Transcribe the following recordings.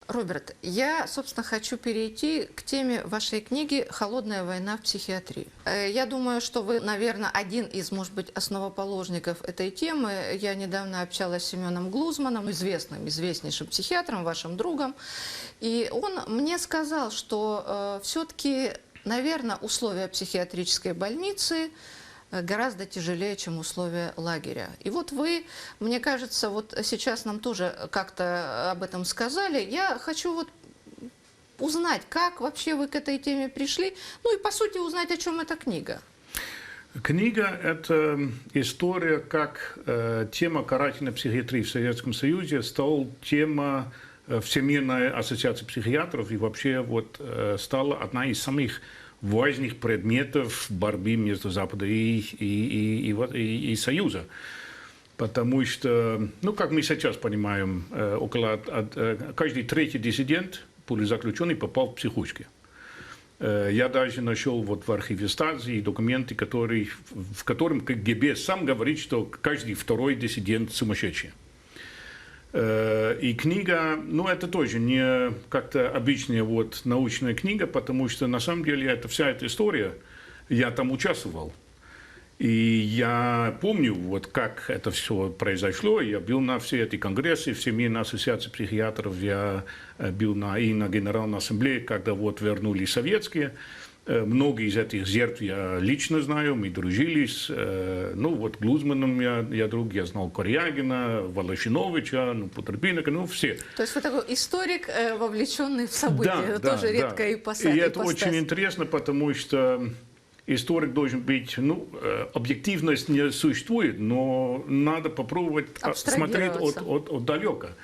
Роберт, я, собственно, хочу перейти к теме вашей книги «Холодная война в психиатрии». Я думаю, что вы, наверное, один из, может быть, основоположников этой темы. Я недавно общалась с Семеном Глузманом, известнейшим психиатром, вашим другом. И он мне сказал, что все-таки, наверное, условия психиатрической больницы гораздо тяжелее, чем условия лагеря. И вот вы, мне кажется, вот сейчас нам тоже как-то об этом сказали. Я хочу вот узнать, как вообще вы к этой теме пришли, ну и, по сути, узнать, о чем эта книга. Книга – это история, как тема карательной психиатрии в Советском Союзе стала тема Всемирной ассоциации психиатров и вообще вот стала одна из самых важных предметов борьбы между Западом и Союзом. Потому что, ну, как мы сейчас понимаем, каждый третий диссидент, политзаключенный, попал в психушки. Я даже нашел вот в архиве Стази документы, в котором КГБ сам говорит, что каждый второй диссидент сумасшедший. И книга, ну, это тоже не как-то обычная вот научная книга, потому что на самом деле вся эта история, я там участвовал. И я помню, вот как это все произошло. Я был на все эти конгрессы, Всемирной ассоциации психиатров, я был и на Генеральной ассамблее, когда вот вернулись советские. Многие из этих жертв я лично знаю, мы дружили с, ну вот Глузманом я друг, я знал Корягина, Волошиновича, ну Потерпиника, ну все. То есть вы такой историк, вовлеченный в события, это тоже редкая ипостась. И это очень интересно, потому что историк должен быть, ну, объективность не существует, но надо попробовать смотреть отдалека.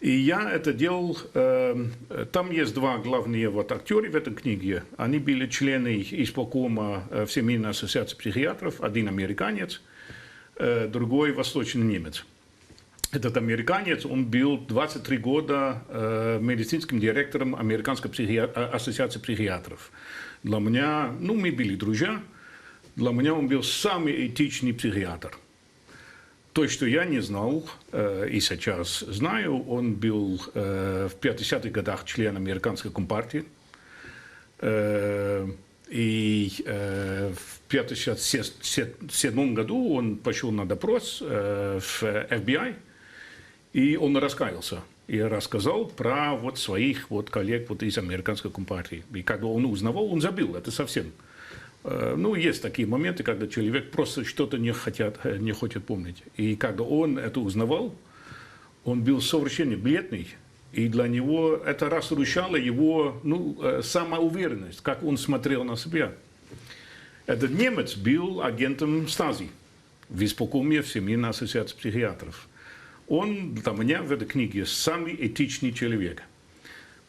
И я это делал, там есть два главные вот актера в этой книге. Они были члены исполкома Всемирной ассоциации психиатров, один американец, другой восточный немец. Этот американец, он был 23 года медицинским директором Американской ассоциации психиатров. Для меня, ну, мы были друзья, для меня он был самый этичный психиатр. То, что я не знал и сейчас знаю, он был в 50-х годах член американской компартии. И в 1957 году он пошел на допрос в FBI, и он раскаялся. И рассказал про вот своих вот коллег вот из американской компартии. И когда он узнавал, он забыл это совсем. Ну, есть такие моменты, когда человек просто что-то не хочет помнить. И когда он это узнавал, он был совершенно бледный. И для него это разрушало его, ну, самоуверенность, как он смотрел на себя. Этот немец был агентом Стази в исполкоме Всемирной ассоциации психиатров. Он для меня в этой книге самый этичный человек.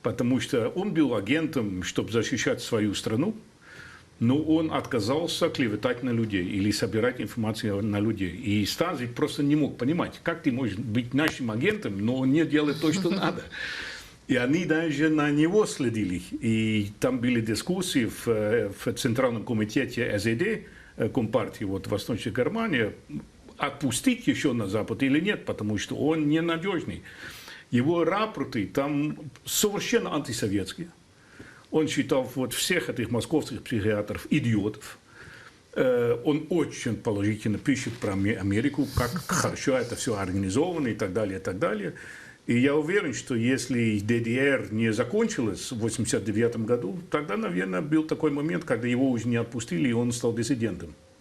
Потому что он был агентом, чтобы защищать свою страну, но он отказался клеветать на людей или собирать информацию на людей. И Стази просто не мог понимать, как ты можешь быть нашим агентом, но не делать то, что надо. И они даже на него следили. И там были дискуссии в Центральном комитете СED Компартии вот, Восточной Германии, отпустить еще на Запад или нет, потому что он ненадежный. Его рапорты там совершенно антисоветские. Он считал вот всех этих московских психиатров идиотов. Он очень положительно пишет про Америку, как хорошо это все организовано и так далее, и так далее. И я уверен, что если ДДР не закончилась в 1989 году, тогда, наверное, был такой момент, когда его уже не отпустили, и он стал диссидентом.